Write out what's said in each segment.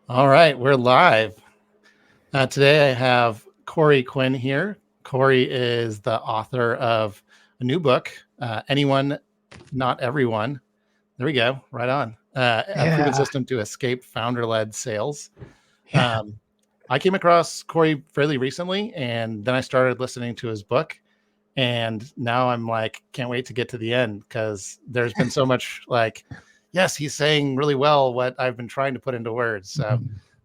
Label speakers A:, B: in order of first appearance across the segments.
A: All right, we're live. Today I have Corey Quinn here. Corey is the author of a new book, Anyone, Not Everyone. There we go, right on. A proven
B: Yeah.
A: system to escape founder-led sales.
B: Yeah.
A: I came across Corey fairly recently, and then I started listening to his book. And now I'm like, can't wait to get to the end because there's been so much like, yes, he's saying really well what I've been trying to put into words. So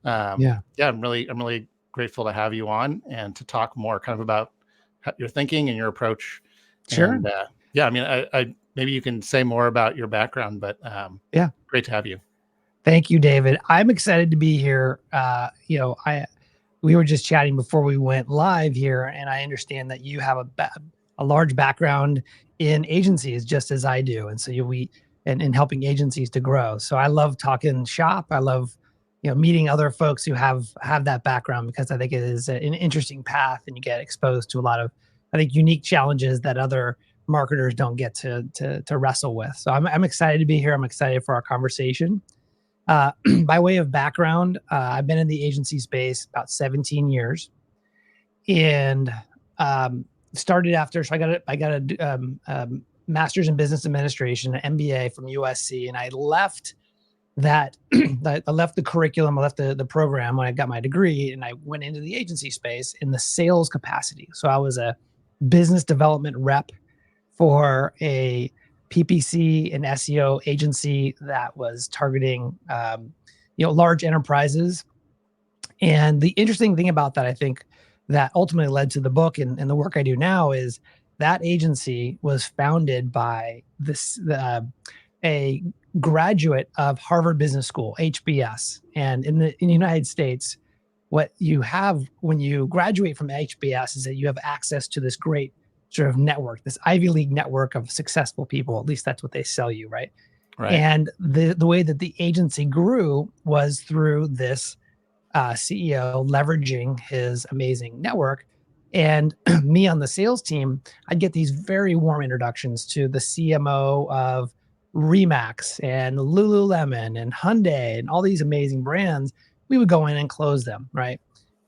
B: Mhm. Yeah.
A: yeah, I'm really grateful to have you on and to talk more kind of about your thinking and your approach.
B: Sure.
A: And yeah, I mean, I maybe you can say more about your background, but
B: Yeah.
A: great to have you.
B: Thank you, David. I'm excited to be here. We were just chatting before we went live here, and I understand that you have a large background in agencies, just as I do, and so and helping agencies to grow. So I love talking shop. I love meeting other folks who have that background because I think it is an interesting path, and you get exposed to a lot of unique challenges that other marketers don't get to wrestle with. So I'm excited to be here. I'm excited for our conversation. By way of background, I've been in the agency space about 17 years, and started after. So I got a master's in business administration, an MBA from USC, and I left that. I left the curriculum, I left the program when I got my degree, and I went into the agency space in the sales capacity. So I was a business development rep for a PPC and SEO agency that was targeting, large enterprises. And the interesting thing about that, I think, that ultimately led to the book and the work I do now is that agency was founded by a graduate of Harvard Business School, HBS. And in the United States, what you have when you graduate from HBS is that you have access to this great sort of network, this Ivy League network of successful people. At least that's what they sell you, right?
A: Right.
B: And the way that the agency grew was through this CEO leveraging his amazing network. And me on the sales team, I'd get these very warm introductions to the CMO of Remax and Lululemon and Hyundai and all these amazing brands. We would go in and close them, right?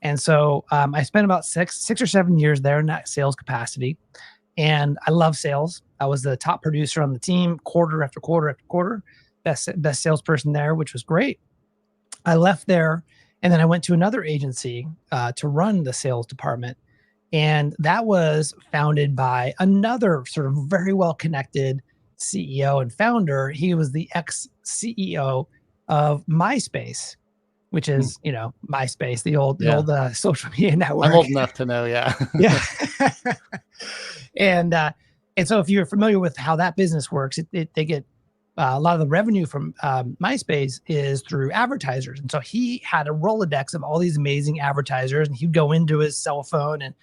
B: And so I spent about six or 7 years there in that sales capacity. And I love sales. I was the top producer on the team, quarter after quarter after quarter, best salesperson there, which was great. I left there, and then I went to another agency to run the sales department. And that was founded by another sort of very well connected CEO and founder. He was the ex CEO of MySpace, which
A: Hmm.
B: is, MySpace, the old
A: Yeah,
B: social media
A: I'm
B: network.
A: old enough to know. Yeah.
B: Yeah. and so if you're familiar with how that business works, they get a lot of the revenue from MySpace is through advertisers. And so he had a Rolodex of all these amazing advertisers, and he'd go into his cell phone and,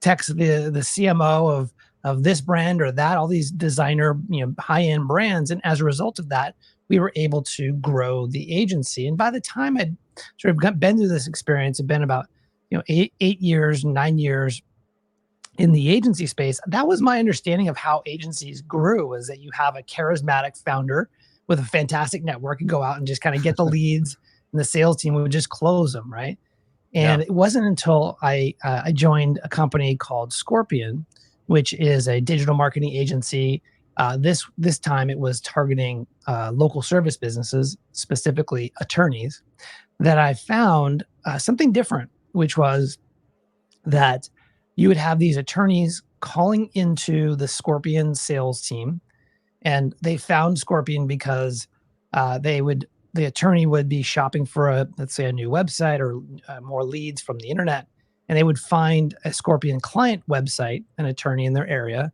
B: text the CMO of this brand or that, all these designer, high-end brands. And as a result of that, we were able to grow the agency. And by the time I'd sort of been through this experience, it'd been about, 8 years, 9 years in the agency space. That was my understanding of how agencies grew, is that you have a charismatic founder with a fantastic network and go out and just kind of get the leads, and the sales team would just close them, right?
A: Yeah.
B: And it wasn't until I joined a company called Scorpion, which is a digital marketing agency. This time it was targeting local service businesses, specifically attorneys, that I found something different, which was that you would have these attorneys calling into the Scorpion sales team, and they found Scorpion because the attorney would be shopping for let's say a new website or more leads from the internet, and they would find a Scorpion client website, an attorney in their area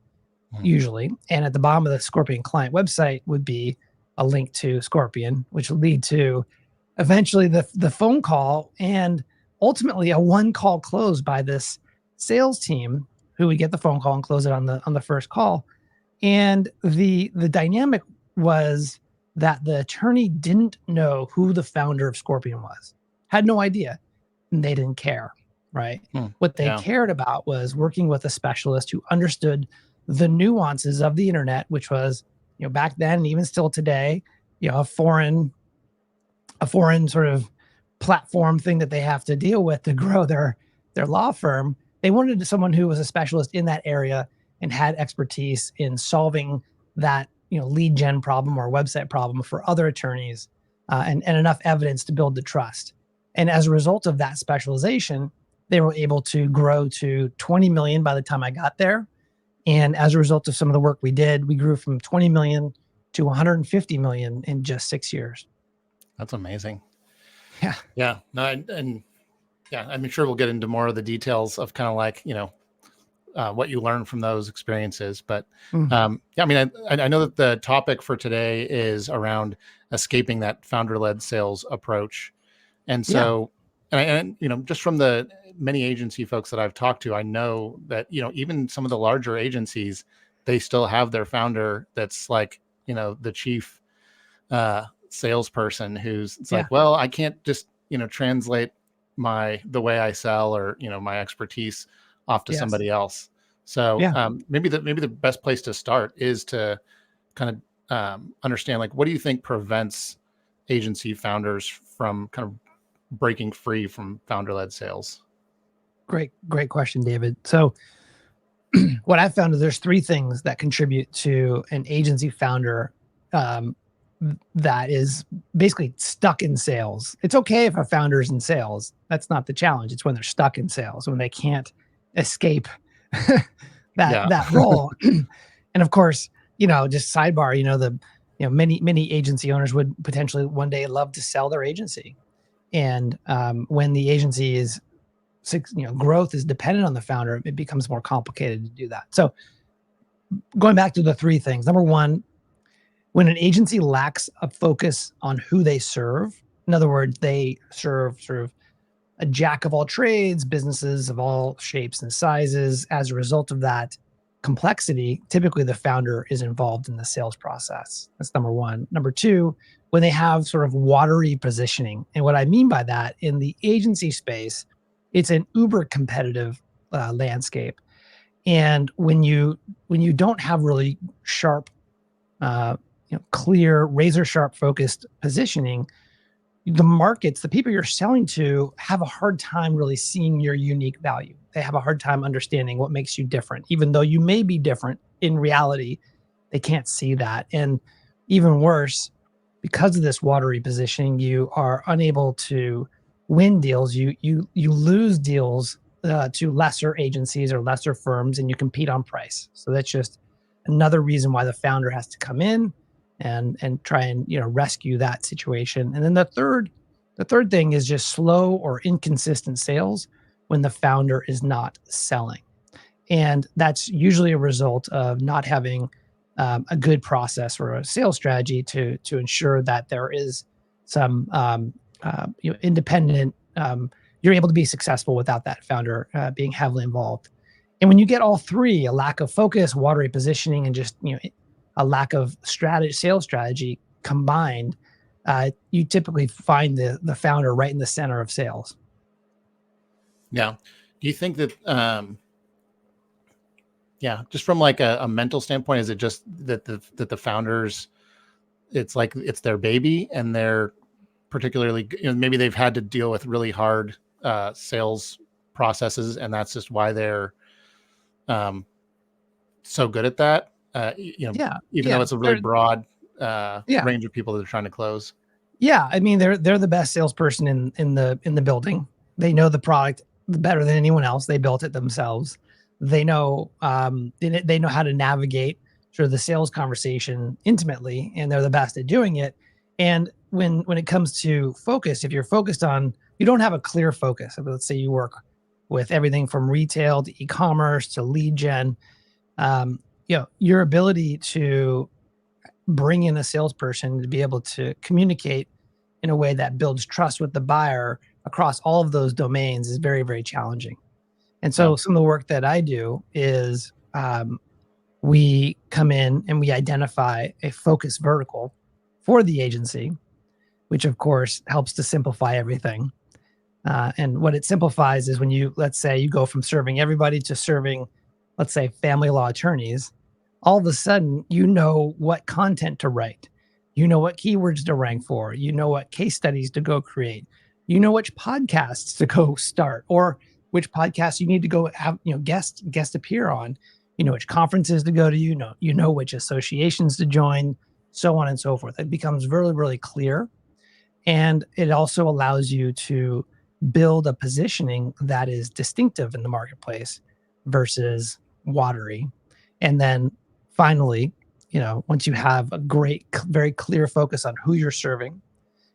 B: usually, and at the bottom of the Scorpion client website would be a link to Scorpion, which would lead to eventually the phone call and ultimately a one call close by this sales team who would get the phone call and close it on the first call. And the dynamic was that the attorney didn't know who the founder of Scorpion was, had no idea, and they didn't care, right? What they
A: Yeah.
B: cared about was working with a specialist who understood the nuances of the internet, which was, back then and even still today, a foreign a foreign sort of platform thing that they have to deal with to grow their law firm. They wanted someone who was a specialist in that area and had expertise in solving that lead gen problem or website problem for other attorneys, and enough evidence to build the trust. And as a result of that specialization, they were able to grow to 20 million by the time I got there. And as a result of some of the work we did, we grew from 20 million to 150 million in just 6 years.
A: That's amazing.
B: Yeah.
A: Yeah. No, and yeah, I'm sure we'll get into more of the details of kind of like, what you learn from those experiences. But yeah, I mean, I know that the topic for today is around escaping that founder-led sales approach. And so, and just from the many agency folks that I've talked to, I know that, even some of the larger agencies, they still have their founder that's like, the chief salesperson who's it's like, well, I can't just, translate the way I sell or, my expertise off to somebody else. So maybe the best place to start is to kind of understand, like, what do you think prevents agency founders from kind of breaking free from founder-led sales?
B: Great question, David. So what I've found is there's three things that contribute to an agency founder that is basically stuck in sales. It's okay if a founder is in sales. That's not the challenge. It's when they're stuck in sales, when they can't escape that role. And of course, just sidebar, many agency owners would potentially one day love to sell their agency. And when the agency is, growth is dependent on the founder, it becomes more complicated to do that. So going back to the three things, number one, when an agency lacks a focus on who they serve, in other words, they serve sort of a jack of all trades, businesses of all shapes and sizes. As a result of that complexity, typically the founder is involved in the sales process. That's number one. Number two, when they have sort of watery positioning. And what I mean by that, in the agency space, it's an uber competitive landscape. And when you don't have really sharp, clear, razor sharp focused positioning, the markets, the people you're selling to, have a hard time really seeing your unique value. They have a hard time understanding what makes you different. Even though you may be different, in reality, they can't see that. And even worse, because of this watery positioning, you are unable to win deals. You lose deals to lesser agencies or lesser firms, and you compete on price. So that's just another reason why the founder has to come in and try and rescue that situation. And then the third thing is just slow or inconsistent sales when the founder is not selling. And that's usually a result of not having a good process or a sales strategy to ensure that there is some independent, you're able to be successful without that founder being heavily involved. And when you get all three, a lack of focus, watery positioning, and just a lack of sales strategy combined, you typically find the founder right in the center of sales.
A: Yeah. Do you think that, just from like a mental standpoint, is it just that the founders, it's like it's their baby and they're particularly, maybe they've had to deal with really hard sales processes, and that's just why they're so good at that? Even though it's a really broad range of people that they're trying to close.
B: Yeah, I mean, they're the best salesperson in the building. They know the product better than anyone else. They built it themselves. They know they know how to navigate sort of the sales conversation intimately, and they're the best at doing it. And when it comes to focus, if you're focused on, you don't have a clear focus. Let's say you work with everything from retail to e-commerce to lead gen. Your ability to bring in a salesperson to be able to communicate in a way that builds trust with the buyer across all of those domains is very, very challenging. And so some of the work that I do is we come in and we identify a focus vertical for the agency, which of course helps to simplify everything. And what it simplifies is when let's say you go from serving everybody to serving, let's say, family law attorneys, all of a sudden, you know what content to write. You know what keywords to rank for. You know what case studies to go create. You know which podcasts to go start, or which podcasts you need to go have, guest appear on. You know which conferences to go to. You know which associations to join, so on and so forth. It becomes really, really clear, and it also allows you to build a positioning that is distinctive in the marketplace versus watery. And then finally, once you have a great, very clear focus on who you're serving,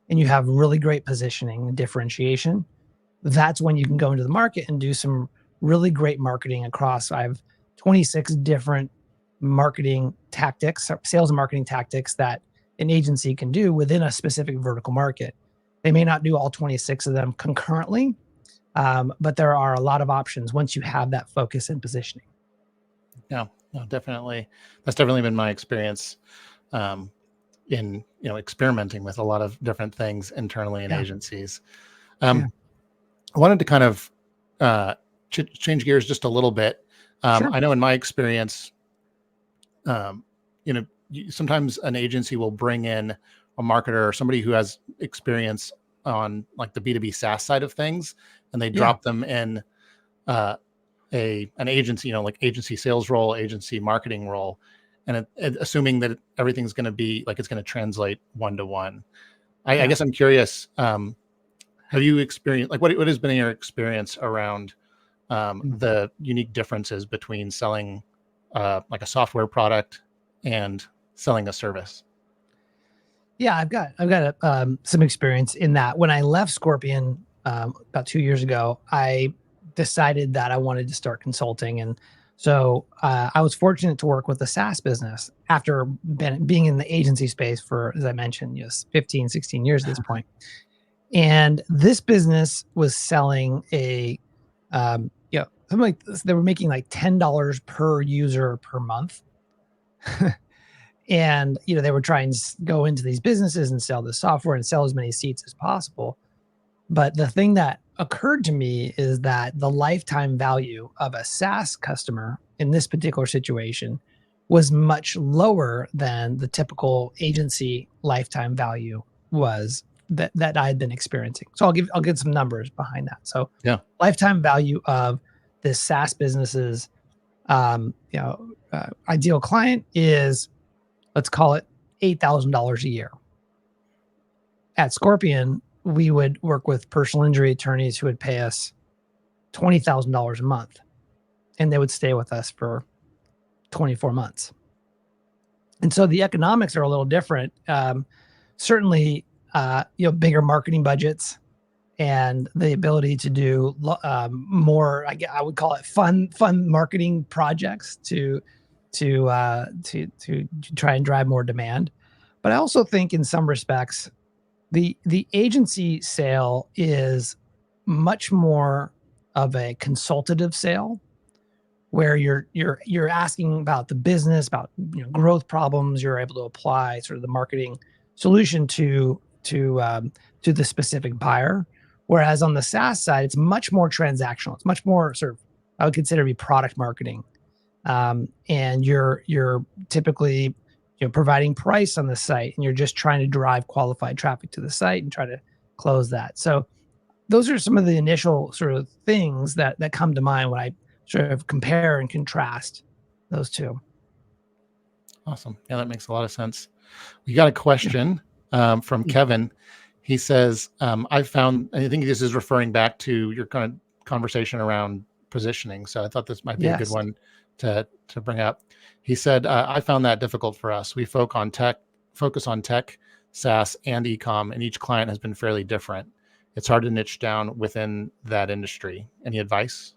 B: and you have really great positioning and differentiation, that's when you can go into the market and do some really great marketing across. I have 26 different marketing tactics, sales and marketing tactics that an agency can do within a specific vertical market. They may not do all 26 of them concurrently, but there are a lot of options once you have that focus and positioning.
A: Yeah, no, definitely. That's definitely been my experience in experimenting with a lot of different things internally in
B: Yeah.
A: agencies.
B: Yeah.
A: I wanted to kind of change gears just a little bit.
B: Sure.
A: I know in my experience, sometimes an agency will bring in a marketer or somebody who has experience on like the B2B SaaS side of things, and they
B: Yeah.
A: drop them in an agency, like agency sales role, agency marketing role, and assuming that everything's going to be like it's going to translate one to one. I guess I'm curious. Have you experienced like what has been your experience around the unique differences between selling like a software product and selling a service?
B: Yeah, I've got some experience in that. When I left Scorpion about 2 years ago, I decided that I wanted to start consulting, and so I was fortunate to work with a SaaS business after being in the agency space for, as I mentioned, 15, 16 years at this point. And this business was selling something like this. They were making like $10 per user per month. And they were trying to go into these businesses and sell the software and sell as many seats as possible. But the thing that occurred to me is that the lifetime value of a SaaS customer in this particular situation was much lower than the typical agency lifetime value was that I had been experiencing. So I'll give some numbers behind that. So
A: Yeah.
B: lifetime value of this SaaS business's ideal client is, let's call it $8,000 a year. At Scorpion, we would work with personal injury attorneys who would pay us $20,000 a month, and they would stay with us for 24 months. And so the economics are a little different. Certainly, bigger marketing budgets and the ability to do more. I would call it fun marketing projects to try and drive more demand. But I also think, in some respects, the agency sale is much more of a consultative sale, where you're asking about the business, about growth problems. You're able to apply sort of the marketing solution to the specific buyer. Whereas on the SaaS side, it's much more transactional. It's much more sort of, I would consider to be product marketing, and you're typically providing price on the site, and you're just trying to drive qualified traffic to the site and try to close that. So those are some of the initial sort of things that come to mind when I sort of compare and contrast those two.
A: Awesome. Yeah, that makes a lot of sense. We got a question from Kevin. He says, I think this is referring back to your kind of conversation around positioning. So I thought this might be a good one to bring up. He said, I found that difficult for us. We focus on tech, SaaS, and e-com, and each client has been fairly different. It's hard to niche down within that industry. Any advice?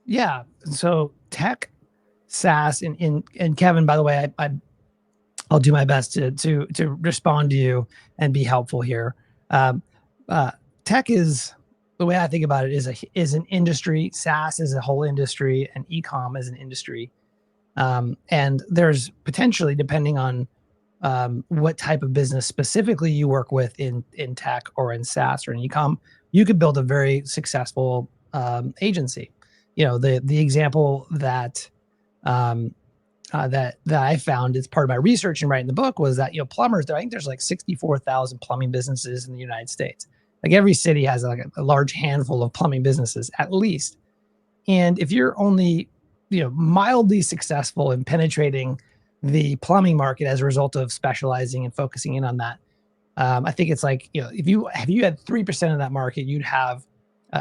B: Yeah. So tech, SaaS, and Kevin, by the way, I'll do my best to respond to you and be helpful here. Tech is, the way I think about it, is an industry. SaaS is a whole industry, and e-com is an industry. And there's potentially, depending on what type of business specifically you work with in tech or in SaaS or in e-com, you could build a very successful agency. The example that that I found as part of my research and writing the book was that, plumbers, I think there's like 64,000 plumbing businesses in the United States. Like every city has like a large handful of plumbing businesses at least. And if you're only, mildly successful in penetrating the plumbing market as a result of specializing and focusing in on that, I think it's like, if you had 3% of that market, you'd have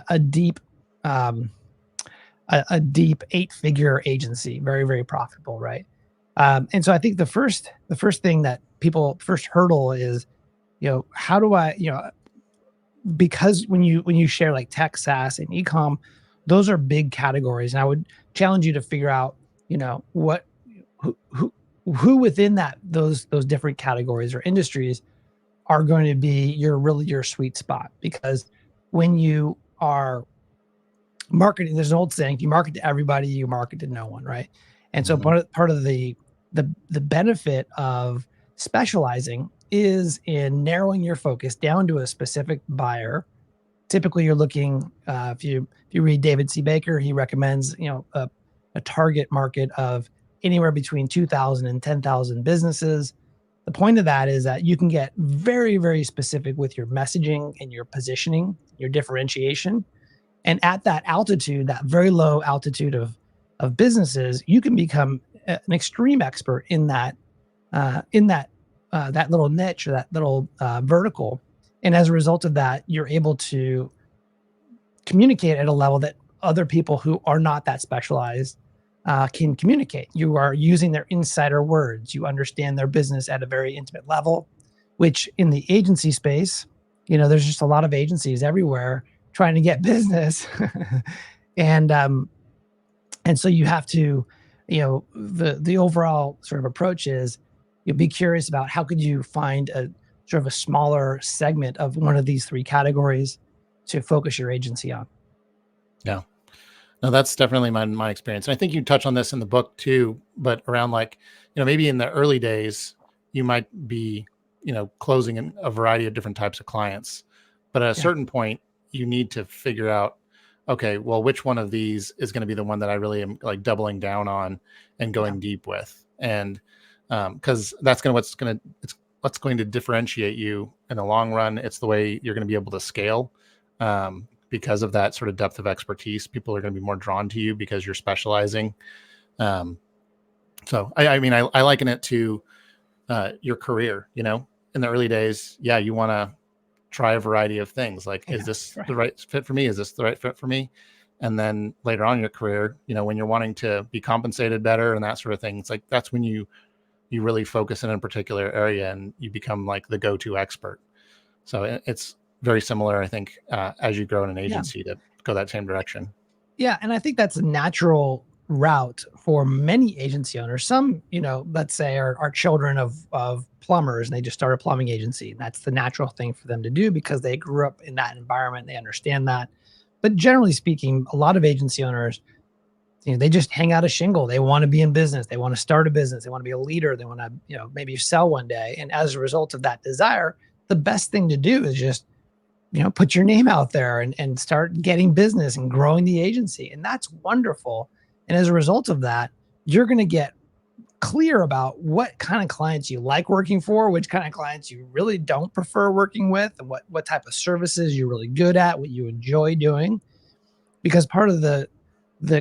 B: a deep, a deep 8-figure agency, very, very profitable, right? And so I think the first thing that first hurdle is, how do I, because when you share like tech, SaaS, and ecom, those are big categories, and I would challenge you to figure out, what who within those different categories or industries are going to be your sweet spot. Because when you are marketing, there's an old saying: if you market to everybody, you market to no one, right? And so part of the benefit of specializing is in narrowing your focus down to a specific buyer. Typically, you're looking, if you read David C. Baker, he recommends a target market of anywhere between 2,000 and 10,000 businesses. The point of that is that you can get very, very specific with your messaging and your positioning, your differentiation. And at that altitude, that very low altitude of businesses, you can become an extreme expert in that that little niche or that little vertical. And as a result of that, you're able to communicate at a level that other people who are not that specialized can communicate. You are using their insider words. You understand their business at a very intimate level, which in the agency space, there's just a lot of agencies everywhere trying to get business. and so you have to, the overall sort of approach is you'll be curious about how could you find a sort of a smaller segment of one of these three categories to focus your agency on.
A: Yeah. No, that's definitely my experience. And I think you touch on this in the book too, but around like, maybe in the early days, you might be, closing in a variety of different types of clients. But at a certain point, you need to figure out, okay, well, which one of these is going to be the one that I really am like doubling down on and going deep with. And because that's what's going to differentiate you in the long run. It's the way you're going to be able to scale. Because of that sort of depth of expertise, people are going to be more drawn to you because you're specializing. So I mean, I liken it to your career, in the early days. Yeah. You want to try a variety of things. Like, is this the right fit for me? Is this the right fit for me? And then later on in your career, when you're wanting to be compensated better and that sort of thing, it's like, that's when you really focus in a particular area and you become like the go-to expert. So it's very similar, I think, as you grow in an agency to go that same direction.
B: Yeah. And I think that's a natural route for many agency owners. Some, let's say are children of plumbers and they just start a plumbing agency. And that's the natural thing for them to do because they grew up in that environment. They understand that. But generally speaking, a lot of agency owners, they just hang out a shingle. They want to be in business. They want to start a business. They want to be a leader. They want to, maybe sell one day. And as a result of that desire, the best thing to do is just, put your name out there and start getting business and growing the agency. And that's wonderful. And as a result of that, you're going to get clear about what kind of clients you like working for, which kind of clients you really don't prefer working with, and what type of services you're really good at, what you enjoy doing. Because part of the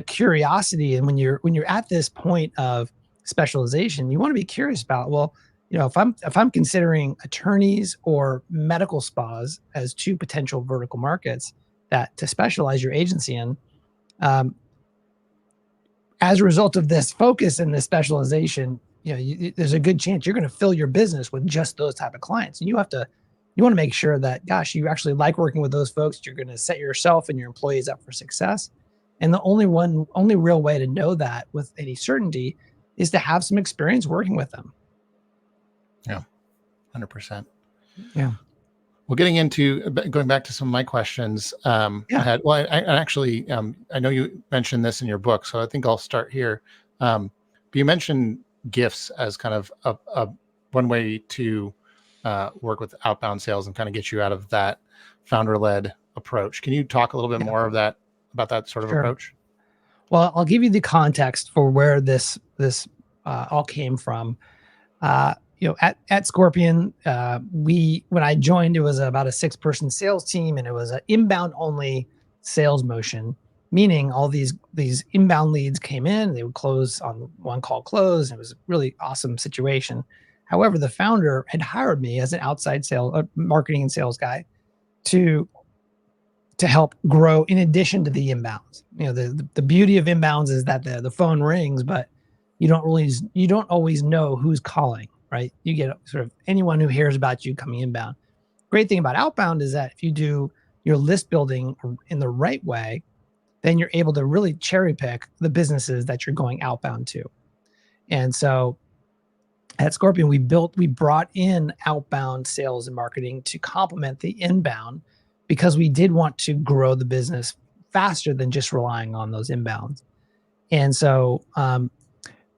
B: curiosity, and when you're at this point of specialization, you want to be curious about, well, if I'm considering attorneys or medical spas as two potential vertical markets that to specialize your agency in, as a result of this focus and this specialization, there's a good chance you're going to fill your business with just those type of clients. And you want to make sure that, gosh, you actually like working with those folks. You're going to set yourself and your employees up for success. And the only real way to know that with any certainty is to have some experience working with them.
A: Yeah, 100%.
B: Yeah.
A: Well, going back to some of my questions, I actually, I know you mentioned this in your book, so I think I'll start here. But you mentioned gifts as kind of a one way to work with outbound sales and kind of get you out of that founder-led approach. Can you talk a little bit more about that sort of approach?
B: Well, I'll give you the context for where this all came from. At Scorpion, when I joined, it was about a 6-person sales team, and it was an inbound only sales motion, meaning all these inbound leads came in, they would close on one call close. And it was a really awesome situation. However, the founder had hired me as an outside marketing and sales guy to help grow in addition to the inbounds. The beauty of inbounds is that the phone rings, but you don't always know who's calling, right? You get sort of anyone who hears about you coming inbound. Great thing about outbound is that if you do your list building in the right way, then you're able to really cherry pick the businesses that you're going outbound to. And so at Scorpion, we brought in outbound sales and marketing to complement the inbound, because we did want to grow the business faster than just relying on those inbounds. And so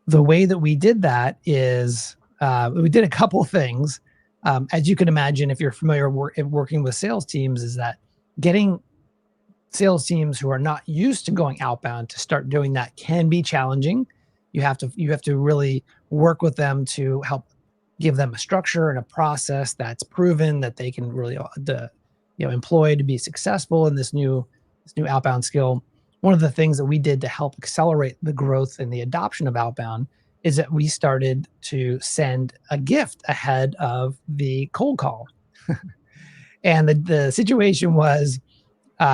B: the way that we did that is we did a couple of things. As you can imagine, if you're familiar working with sales teams, is that getting sales teams who are not used to going outbound to start doing that can be challenging. You have to really work with them to help give them a structure and a process that's proven that they can really employ to be successful in this new outbound skill. One of the things that we did to help accelerate the growth and the adoption of outbound is that we started to send a gift ahead of the cold call. And the situation was,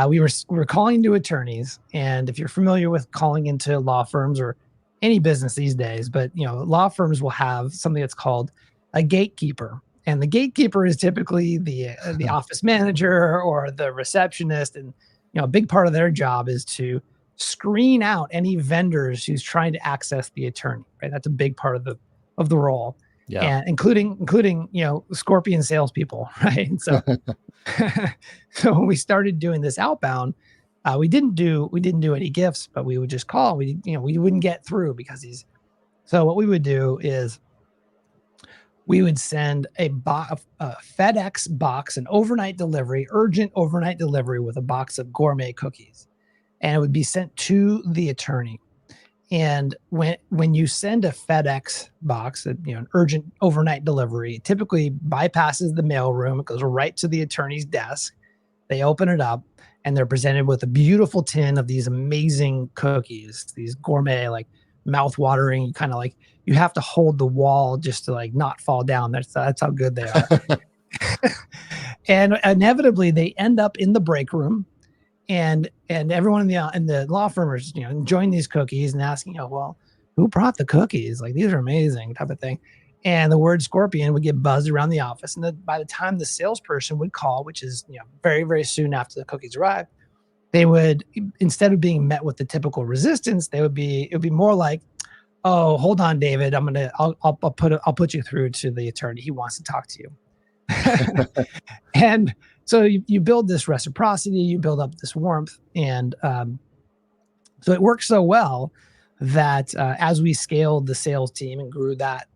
B: we were calling into attorneys. And if you're familiar with calling into law firms or any business these days, but law firms will have something that's called a gatekeeper. And the gatekeeper is typically the office manager or the receptionist. And a big part of their job is to screen out any vendors who's trying to access the attorney. Right, that's a big part of the role.
A: Yeah.
B: And including Scorpion salespeople. Right, and so so when we started doing this outbound, we didn't do any gifts, but we would just call. We wouldn't get through because so what we would do is we would send a FedEx box, an overnight delivery, urgent overnight delivery with a box of gourmet cookies, and it would be sent to the attorney. And when you send a FedEx box, an urgent overnight delivery, it typically bypasses the mailroom. It goes right to the attorney's desk. They open it up, and they're presented with a beautiful tin of these amazing cookies, these gourmet, like mouth-watering, kind of like you have to hold the wall just to like not fall down. That's how good they are. And inevitably, they end up in the break room. And everyone in the law firm is enjoying these cookies and asking, well, who brought the cookies? Like, these are amazing, type of thing. And the word Scorpion would get buzzed around the office. And by the time the salesperson would call, which is very, very soon after the cookies arrive, they would, instead of being met with the typical resistance, it would be more like, oh, hold on, David, I'll put you through to the attorney. He wants to talk to you. And so you build this reciprocity, you build up this warmth, and so it worked so well that as we scaled the sales team and grew that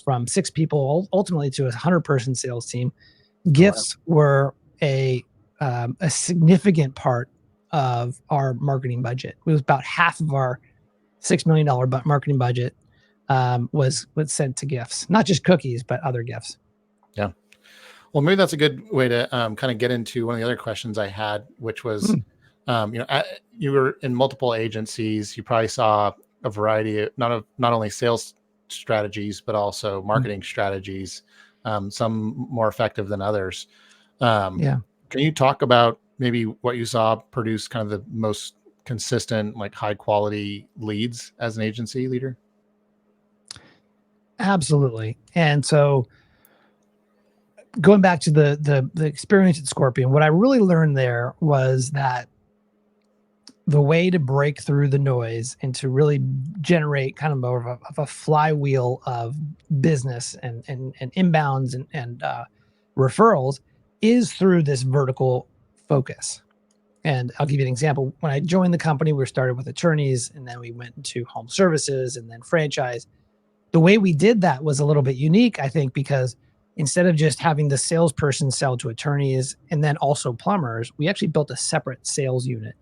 B: from 6 people ultimately to a 100-person sales team, gifts were a significant part of our marketing budget. It was about half of our $6 million marketing budget was sent to gifts, not just cookies, but other gifts.
A: Yeah. Well, maybe that's a good way to kind of get into one of the other questions I had, which was, you were in multiple agencies. You probably saw a variety of not only sales strategies, but also marketing strategies, some more effective than others. Can you talk about maybe what you saw produce kind of the most consistent, like high quality leads as an agency leader?
B: Absolutely. And so going back to the experience at Scorpion, what I really learned there was that the way to break through the noise and to really generate kind of more of a flywheel of business and inbounds and referrals is through this vertical focus. And I'll give you an example. When I joined the company, we started with attorneys, and then we went into home services and then franchise. The way we did that was a little bit unique, I think, because instead of just having the salesperson sell to attorneys and then also plumbers, we actually built a separate sales unit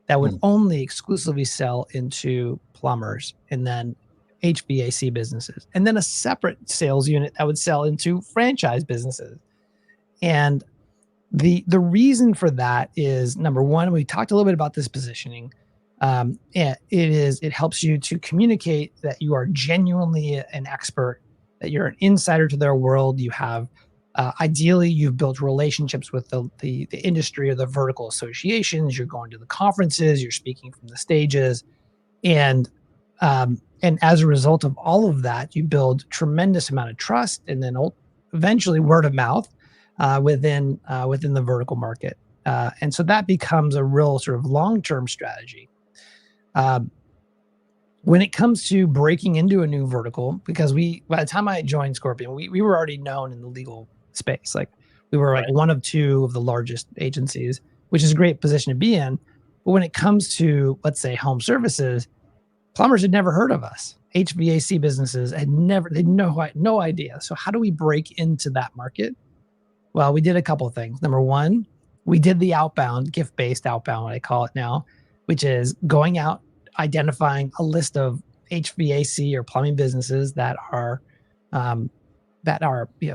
B: that would only exclusively sell into plumbers. And then HVAC businesses, and then a separate sales unit that would sell into franchise businesses. And the reason for that is, number one, we talked a little bit about this positioning. It helps you to communicate that you are genuinely an expert, that you're an insider to their world. You have ideally you've built relationships with the industry or the vertical associations. You're going to the conferences, you're speaking from the stages, and as a result of all of that, you build tremendous amount of trust, and then eventually word of mouth within the vertical market. And so that becomes a real sort of long-term strategy. When it comes to breaking into a new vertical, because by the time I joined Scorpion, we were already known in the legal space. Like we were like one of two of the largest agencies, which is a great position to be in. But when it comes to, let's say, home services, plumbers had never heard of us. HVAC businesses had no idea. So how do we break into that market? Well, we did a couple of things. Number one, we did the outbound, gift-based outbound, what I call it now, which is going out, identifying a list of HVAC or plumbing businesses that are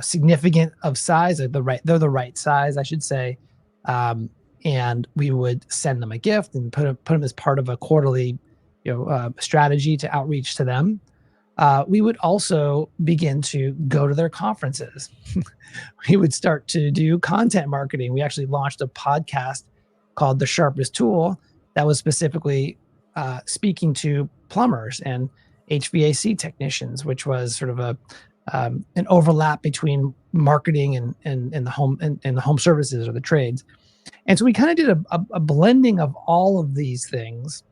B: significant of size, or they're the right size, I should say. And we would send them a gift and put them as part of a quarterly strategy to outreach to them. We would also begin to go to their conferences. We would start to do content marketing. We actually launched a podcast called The Sharpest Tool that was specifically speaking to plumbers and HVAC technicians, which was sort of an overlap between marketing and the home services or the trades. And so we kind of did a blending of all of these things.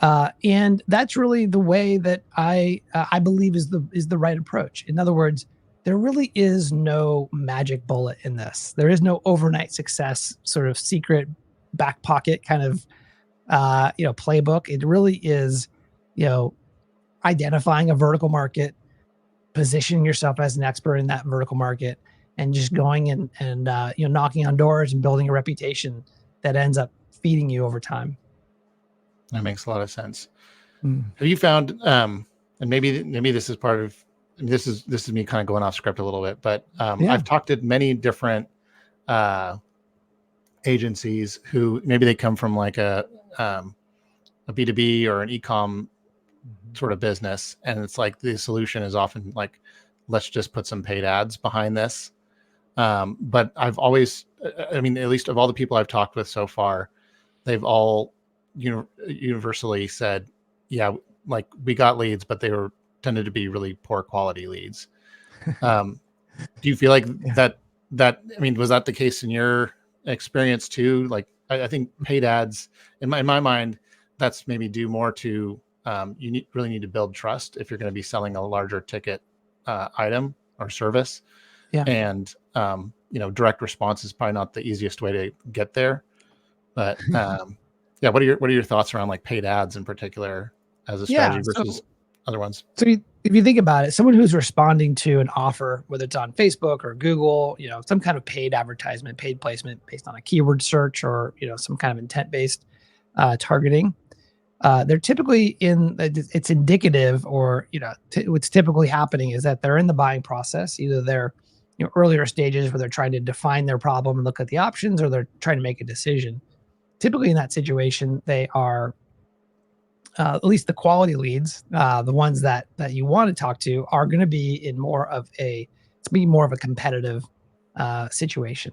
B: And that's really the way that I believe is the right approach. In other words, there really is no magic bullet in this. There is no overnight success sort of secret back pocket kind of playbook. It really is, identifying a vertical market, positioning yourself as an expert in that vertical market, and just going and knocking on doors and building a reputation that ends up feeding you over time.
A: That makes a lot of sense. Have you found, and maybe this is part of, this is me kind of going off script a little bit, but I've talked to many different agencies who maybe they come from like a B2B or an e-com sort of business, and it's like the solution is often like, let's just put some paid ads behind this. But I've always, at least of all the people I've talked with so far, they've all universally said, yeah, like we got leads, but they tended to be really poor quality leads. Do you feel like that, was that the case in your experience too? Like, I think paid ads in my mind, that's maybe due more to, you really need to build trust if you're going to be selling a larger ticket item or service.
B: Yeah.
A: And, direct response is probably not the easiest way to get there, but, what are your thoughts around like paid ads in particular as a strategy versus other ones?
B: So if you think about it, someone who's responding to an offer, whether it's on Facebook or Google, some kind of paid advertisement, paid placement based on a keyword search or, some kind of intent-based targeting, they're typically it's indicative, or, what's typically happening is that they're in the buying process. Either they're, earlier stages where they're trying to define their problem and look at the options, or they're trying to make a decision. Typically in that situation, they are, at least the quality leads, the ones that you want to talk to, are going to be in more of a competitive situation.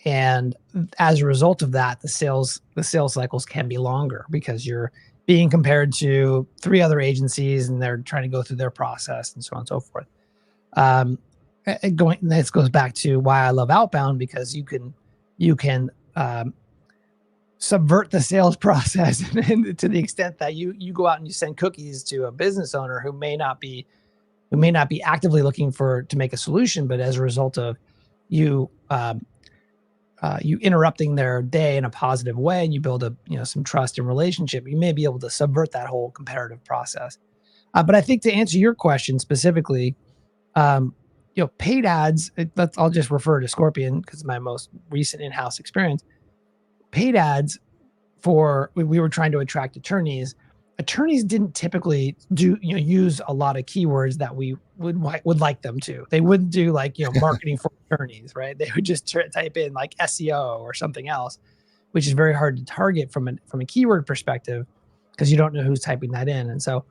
B: And as a result of that, the sales cycles can be longer because you're being compared to 3 other agencies and they're trying to go through their process and so on and so forth. This goes back to why I love outbound, because you can subvert the sales process and to the extent that you go out and you send cookies to a business owner who may not be actively looking to make a solution, but as a result of you interrupting their day in a positive way, and you build some trust and relationship, you may be able to subvert that whole comparative process. But I think to answer your question specifically, paid ads, I'll just refer to Scorpion because it's my most recent in-house experience. Paid ads we were trying to attract attorneys. attorneys didn't typically use a lot of keywords that we would like them to. They wouldn't do like, marketing for attorneys, right? They would just type in like SEO or something else, which is very hard to target from a keyword perspective because you don't know who's typing that in. And so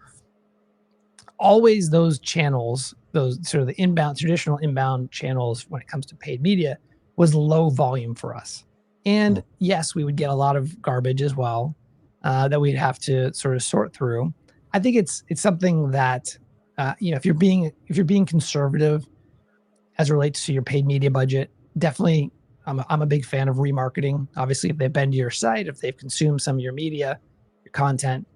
B: always those channels, those sort of the traditional inbound channels when it comes to paid media was low volume for us. And yes, we would get a lot of garbage as well that we'd have to sort of sort through. I think it's something that if you're being conservative as it relates to your paid media budget, definitely I'm a big fan of remarketing. Obviously, if they've been to your site, if they've consumed some of your media, your content,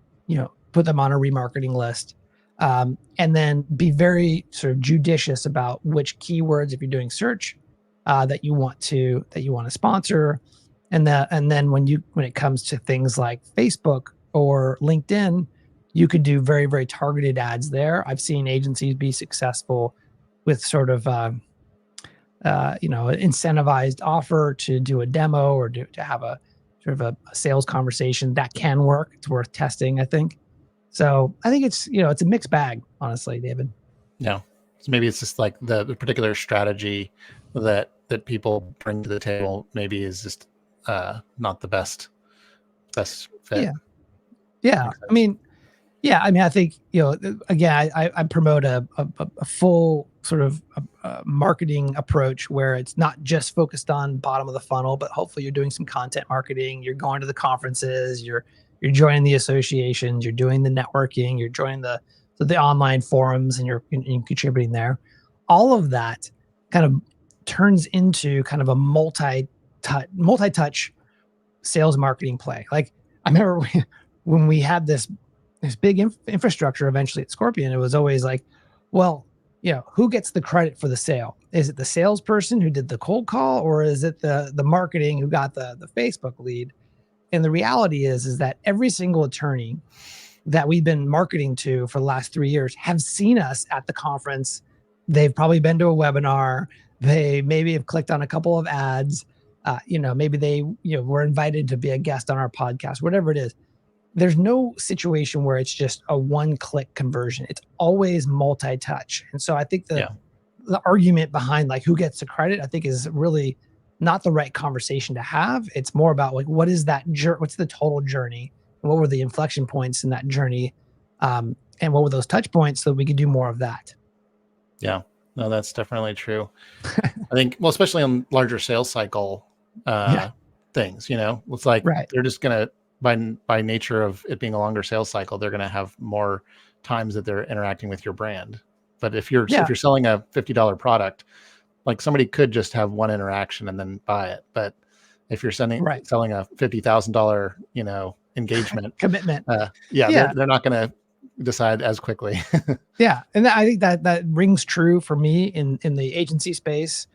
B: put them on a remarketing list. And then be very sort of judicious about which keywords, if you're doing search, that you want to sponsor, and then when it comes to things like Facebook or LinkedIn, you could do very, very targeted ads there. I've seen agencies be successful with sort of an incentivized offer to do a demo or to have a sort of a sales conversation that can work. It's worth testing, I think. So I think it's a mixed bag, honestly, David.
A: Yeah. So maybe it's just like the particular strategy that people bring to the table maybe is just not the best fit.
B: Yeah. I mean, I think, again, I promote a full sort of marketing approach where it's not just focused on bottom of the funnel, but hopefully you're doing some content marketing. You're going to the conferences, you're joining the associations, you're doing the networking, you're joining the online forums, and you're contributing there. All of that kind of turns into kind of a multi-touch sales marketing play. Like I remember when we had this big infrastructure eventually at Scorpion, it was always like, well, who gets the credit for the sale? Is it the salesperson who did the cold call, or is it the marketing who got the Facebook lead? And the reality is that every single attorney that we've been marketing to for the last 3 years have seen us at the conference. They've probably been to a webinar. They maybe have clicked on a couple of ads. Maybe they were invited to be a guest on our podcast, whatever it is. There's no situation where it's just a one-click conversion. It's always multi-touch. And so I think the argument behind like who gets the credit, I think is really not the right conversation to have. It's more about like, what's the total journey? And what were the inflection points in that journey? And what were those touch points so that we could do more of that?
A: Yeah, no, that's definitely true. I think, well, especially on larger sales cycle things, it's like they're just going to, by nature of it being a longer sales cycle, they're going to have more times that they're interacting with your brand. But if you're selling a $50 product, like somebody could just have one interaction and then buy it. But if you're selling a $50,000, engagement
B: commitment,
A: they're not going to decide as quickly.
B: Yeah. And I think that rings true for me in the agency space.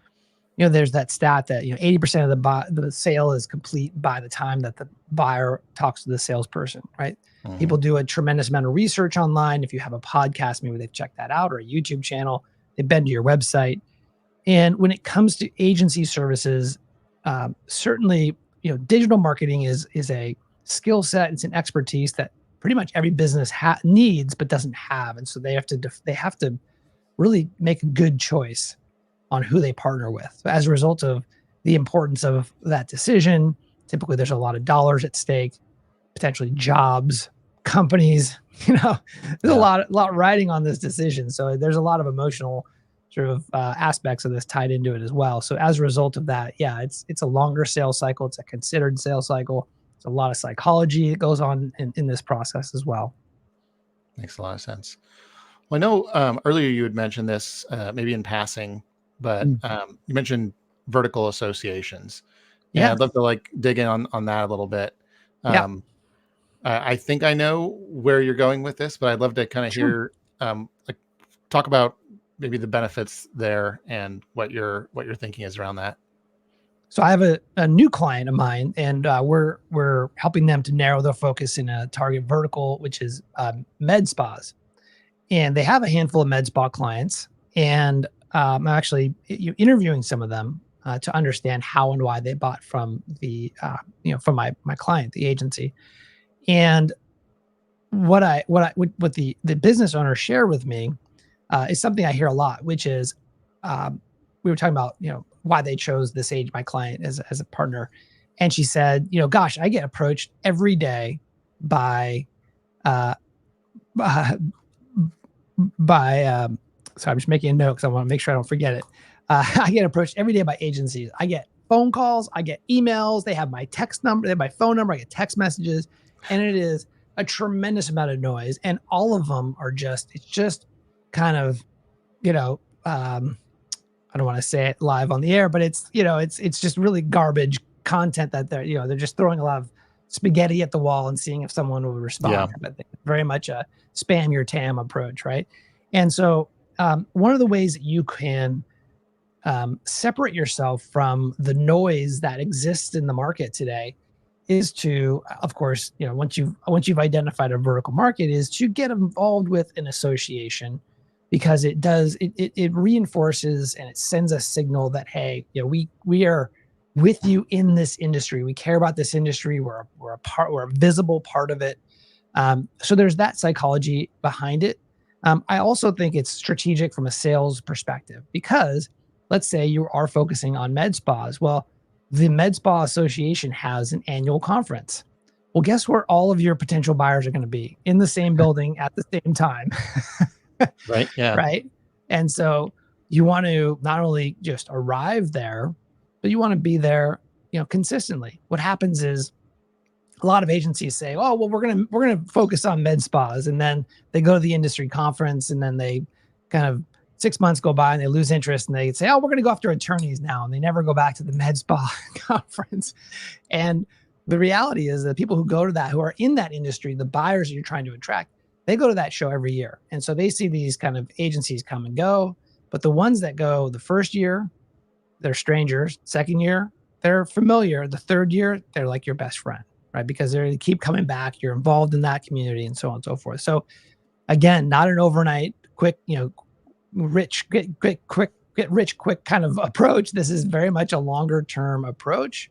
B: There's that stat that 80% of the sale is complete by the time that the buyer talks to the salesperson, right? Mm-hmm. People do a tremendous amount of research online. If you have a podcast, maybe they've checked that out, or a YouTube channel, they've been to your website. And when it comes to agency services, certainly, digital marketing is a skill set. It's an expertise that pretty much every business needs, but doesn't have. And so they have to really make a good choice on who they partner with. So as a result of the importance of that decision, typically there's a lot of dollars at stake, potentially jobs, companies, there's a lot riding on this decision. So there's a lot of emotional sort of aspects of this tied into it as well. So as a result of that, it's a longer sales cycle. It's a considered sales cycle. There's a lot of psychology that goes on in this process as well.
A: Makes a lot of sense. Well, I know earlier you had mentioned this maybe in passing, but you mentioned vertical associations. Yeah, I'd love to like dig in on that a little bit. I think I know where you're going with this, but I'd love to kind of hear talk about maybe the benefits there and what your thinking is around that.
B: So I have a new client of mine, and we're helping them to narrow their focus in a target vertical, which is med spas. And they have a handful of med spa clients, and I'm actually interviewing some of them to understand how and why they bought from from my client, the agency. And what the business owners share with me is something I hear a lot, which is we were talking about, why they chose my client as a partner. And she said, gosh, I get approached every day by, uh, by, sorry, I'm just making a note because I want to make sure I don't forget it. I get approached every day by agencies. I get phone calls, I get emails. They have my text number, they have my phone number. I get text messages, and it is a tremendous amount of noise. And all of them are it's just kind of, I don't want to say it live on the air, but it's just really garbage content that they're just throwing a lot of spaghetti at the wall and seeing if someone will respond.
A: Yeah.
B: But very much a spam your TAM approach, right? And so one of the ways that you can separate yourself from the noise that exists in the market today is to, of course, once you've identified a vertical market, is to get involved with an association, because it reinforces and it sends a signal that, hey, we are with you in this industry. We care about this industry. We're a visible part of it. So there's that psychology behind it. I also think it's strategic from a sales perspective, because let's say you are focusing on med spas. Well, the Med Spa Association has an annual conference. Well, guess where all of your potential buyers are going to be? In the same building at the same time.
A: Right. Yeah.
B: Right. And so you want to not only just arrive there, but you want to be there, consistently. What happens is a lot of agencies say, oh, well, we're going to focus on med spas. And then they go to the industry conference, and then they kind of 6 months go by and they lose interest, and they say, oh, we're going to go after attorneys now. And they never go back to the med spa conference. And the reality is that people who go to that, who are in that industry, the buyers that you're trying to attract, they go to that show every year. And so they see these kind of agencies come and go, but the ones that go the first year, they're strangers. Second year, they're familiar. The third year, they're like your best friend, right? Because they keep coming back. You're involved in that community, and so on and so forth. So again, not an overnight quick, get rich quick kind of approach. This is very much a longer term approach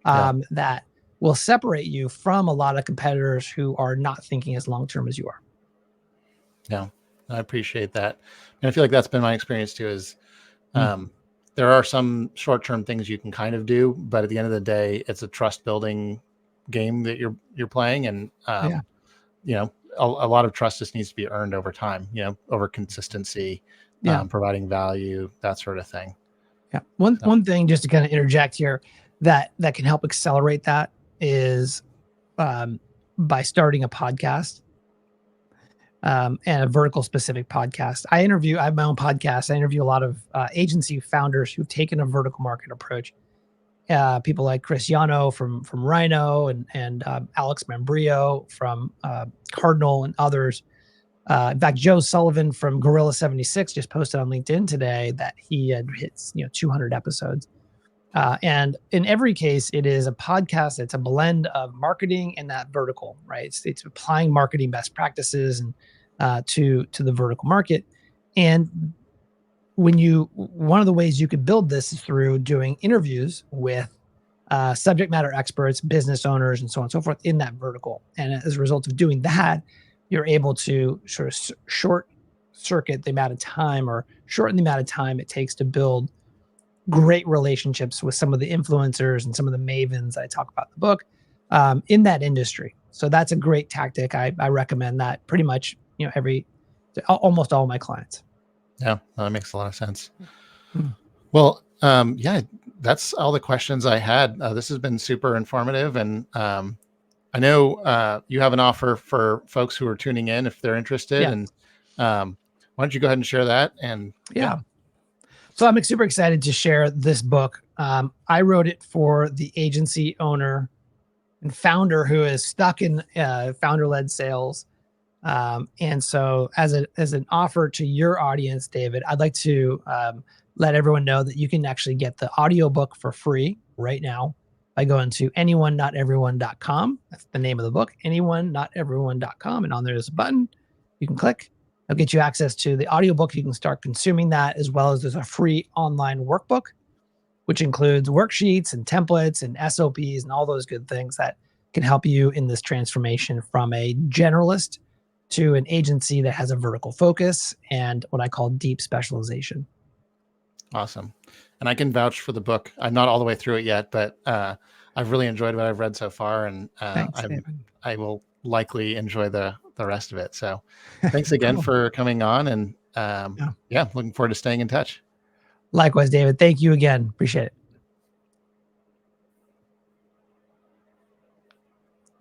B: that will separate you from a lot of competitors who are not thinking as long term as you are.
A: Yeah, I appreciate that. And I feel like that's been my experience too, is there are some short-term things you can kind of do, but at the end of the day, it's a trust building game that you're playing. And, a lot of trust just needs to be earned over time, over consistency, providing value, that sort of thing.
B: Yeah. One thing, just to kind of interject here, that can help accelerate that is by starting a podcast. And a vertical specific podcast. I have my own podcast. I interview a lot of agency founders who've taken a vertical market approach. People like Chris Yano from Rhino and Alex Membrio from Cardinal and others. In fact, Joe Sullivan from Gorilla 76 just posted on LinkedIn today that he had hit 200 episodes. And in every case, it is a podcast. It's a blend of marketing and that vertical, right? It's applying marketing best practices and to the vertical market. And one of the ways you could build this is through doing interviews with subject matter experts, business owners, and so on and so forth in that vertical. And as a result of doing that, you're able to sort of short circuit the amount of time, or shorten the amount of time it takes to build great relationships with some of the influencers and some of the mavens I talk about in the book in that industry. So that's a great tactic. I recommend that pretty much, almost all my clients.
A: Yeah, that makes a lot of sense. Well, that's all the questions I had. This has been super informative. And I know you have an offer for folks who are tuning in if they're interested. Yeah. And why don't you go ahead and share that? And
B: so I'm super excited to share this book. I wrote it for the agency owner and founder who is stuck in founder-led sales. And so as an offer to your audience, David, I'd like to let everyone know that you can actually get the audiobook for free right now by going to anyoneNotEveryone.com. That's the name of the book, anyoneNotEveryone.com. And on there is a button you can click. It'll get you access to the audiobook. You can start consuming that, as well as there's a free online workbook, which includes worksheets and templates and SOPs and all those good things that can help you in this transformation from a generalist to an agency that has a vertical focus and what I call deep specialization.
A: Awesome. And I can vouch for the book. I'm not all the way through it yet, but I've really enjoyed what I've read so far, and
B: Thanks, David.
A: I will likely enjoy the rest of it. So thanks again
B: Cool.
A: for coming on, and yeah, looking forward to staying in touch.
B: Likewise, David. Thank you again. Appreciate it.